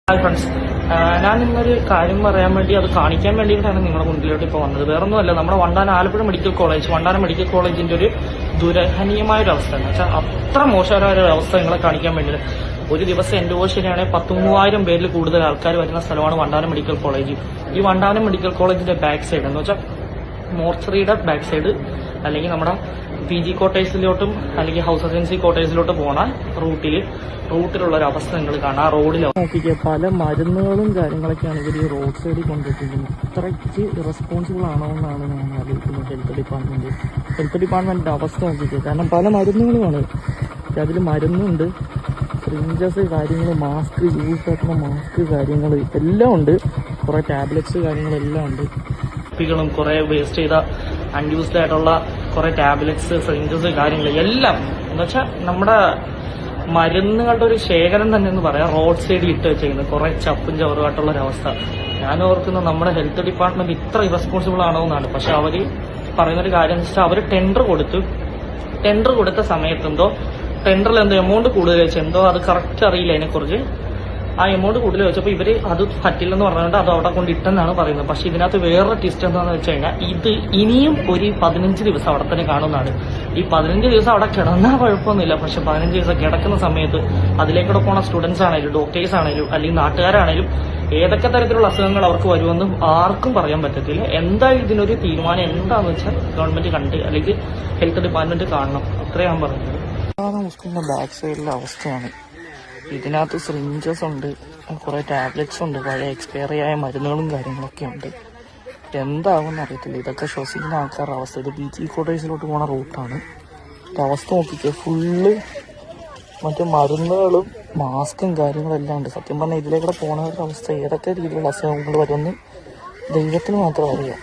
Hi friends, ഞാൻ ഇന്നൊരു കാര്യം പറയാൻ വേണ്ടി അത് കാണിക്കാൻ വേണ്ടിയിട്ടാണ് നിങ്ങളുടെ മുന്നിലോട്ട് ഇപ്പോൾ വന്നത്. വേറൊന്നുമല്ല, നമ്മുടെ ആലപ്പുഴ മെഡിക്കൽ കോളേജിന്റെ ഒരു ദുരഹനീയമായ ഒരു അവസ്ഥ എന്ന് വെച്ചാൽ അത്ര മോശമായ ഒരു അവസ്ഥ നിങ്ങളെ കാണിക്കാൻ വേണ്ടിയിട്ട് ഒരു ദിവസം എൻ്റെ ശരിയാണെങ്കിൽ 13,000 പേരിൽ കൂടുതൽ ആൾക്കാർ വരുന്ന സ്ഥലമാണ് വണ്ടാനം മെഡിക്കൽ കോളേജ്. ഈ വണ്ടാനം മെഡിക്കൽ കോളേജിന്റെ ബാക്ക് സൈഡ് എന്ന് വെച്ചാൽ മോർച്ചറിയുടെ ബാക്ക് സൈഡ് അല്ലെങ്കിൽ നമ്മുടെ PG ക്വാർട്ടേഴ്സിലോട്ടും അല്ലെങ്കിൽ ഹൗസ് ഏജൻസി ക്വാർട്ടേഴ്സിലോട്ട് പോണ റൂട്ടിലുള്ള ഒരു അവസ്ഥ നിങ്ങൾ കാണാം. ആ റോഡിൽ നോക്കിക്കുക, പല മരുന്നുകളും കാര്യങ്ങളൊക്കെയാണ് ഇവർ ഈ റോഡ് സൈഡിൽ കൊണ്ടുവച്ചിരിക്കുന്നത്. ഇത്രയ്ക്ക് ഇറസ്പോൺസിബിൾ ആണോ എന്നാണ് ഞാൻ ആലോചിക്കുന്നത്. ഹെൽത്ത് ഡിപ്പാർട്ട്മെന്റിന്റെ അവസ്ഥ നോക്കിക്കുക. കാരണം പല മരുന്നുകളുമാണ്, അതിൽ മരുന്നുണ്ട്, സിറിഞ്ചസ് കാര്യങ്ങൾ, മാസ്ക്, യൂസ് ആക്കുന്ന മാസ്ക് കാര്യങ്ങൾ എല്ലാം ഉണ്ട്. കുറെ ടാബ്ലറ്റ്സ് കാര്യങ്ങളെല്ലാം ഉണ്ട്. കുപ്പികളും കുറെ വേസ്റ്റ് ചെയ്ത അൺയൂസ്ഡ് ആയിട്ടുള്ള കുറെ ടാബ്ലറ്റ്സ്, സിറിഞ്ചസ് കാര്യങ്ങൾ എല്ലാം എന്ന് വെച്ചാൽ നമ്മുടെ മരുന്നുകളുടെ ഒരു ശേഖരം തന്നെ എന്ന് പറയാം. റോഡ് സൈഡിൽ ഇട്ട് വെച്ചിരിക്കുന്നത് കുറെ ചപ്പും ചവറുമായിട്ടുള്ള ഒരവസ്ഥ. ഞാൻ ഓർക്കുന്നത് നമ്മുടെ ഹെൽത്ത് ഡിപ്പാർട്ട്മെന്റ് ഇത്ര ഇറസ്പോൺസിബിൾ ആണോ എന്നാണ്. പക്ഷെ അവര് പറയുന്നൊരു കാര്യം എന്ന് വെച്ചാൽ അവര് ടെൻഡർ കൊടുത്ത സമയത്തെന്തോ ടെൻഡറിൽ എന്തോ എമൗണ്ട് കൂടുതൽ വെച്ചെന്തോ അത് കറക്റ്റ് അറിയില്ല അതിനെക്കുറിച്ച്. ആ എമൗണ്ട് കൂടുതൽ വെച്ചപ്പോൾ ഇവര് അത് പറ്റില്ലെന്ന് പറഞ്ഞുകൊണ്ട് അത് അവിടെ കൊണ്ടിട്ടെന്നാണ് പറയുന്നത്. പക്ഷെ ഇതിനകത്ത് വേറൊരു ട്വിസ്റ്റ് എന്താണെന്ന് വെച്ച് കഴിഞ്ഞാൽ ഇത് ഇനിയും ഒരു 15 ദിവസം അവിടെ തന്നെ കാണുന്നതാണ്. ഈ 15 ദിവസം അവിടെ കിടന്നാൽ കുഴപ്പമൊന്നുമില്ല. പക്ഷെ 15 ദിവസം കിടക്കുന്ന സമയത്ത് അതിലേക്കൂടെ പോണ സ്റ്റുഡൻസ് ആണെങ്കിലും ഡോക്ടേഴ്സ് ആണെങ്കിലും അല്ലെങ്കിൽ നാട്ടുകാരാണെങ്കിലും ഏതൊക്കെ തരത്തിലുള്ള അസുഖങ്ങൾ അവർക്ക് വരുമെന്നും ആർക്കും പറയാൻ പറ്റത്തില്ല. എന്തായാലും ഇതിനൊരു തീരുമാനം എന്താണെന്ന് വെച്ചാൽ ഗവൺമെന്റ് കണ്ട് അല്ലെങ്കിൽ ഹെൽത്ത് ഡിപ്പാർട്ട്മെന്റ് കാണണം. അത്രയാണ് ഞാൻ പറഞ്ഞത്. ഹോസ്പിറ്റലിന്റെ ബാക്ക് സൈഡിലെ അവസ്ഥയാണ്. ഇതിനകത്ത് സിറിഞ്ചസ് ഉണ്ട്, കുറെ ടാബ്ലറ്റ്സ് ഉണ്ട്, പഴയ എക്സ്പയറി ആയ മരുന്നുകളും കാര്യങ്ങളൊക്കെ ഉണ്ട്. എന്താകുമെന്ന് അറിയത്തില്ല. ഇതൊക്കെ ശ്വസിക്കുന്ന ആൾക്കാരുടെ അവസ്ഥ. ഇത് PG ക്വാർട്ടേഴ്സിലോട്ട് പോണ റൂട്ടാണ്. അവസ്ഥ നോക്കിക്കുക, ഫുള്ള് മറ്റു മരുന്നുകളും മാസ്കും കാര്യങ്ങളെല്ലാം ഉണ്ട്. സത്യം പറഞ്ഞാൽ ഇതിലേക്കൂടെ പോണവരുടെ അവസ്ഥ ഏതൊക്കെ രീതിയിലുള്ള അസുഖങ്ങൾ വരുമെന്ന് ദൈവത്തിന് മാത്രം അറിയാം.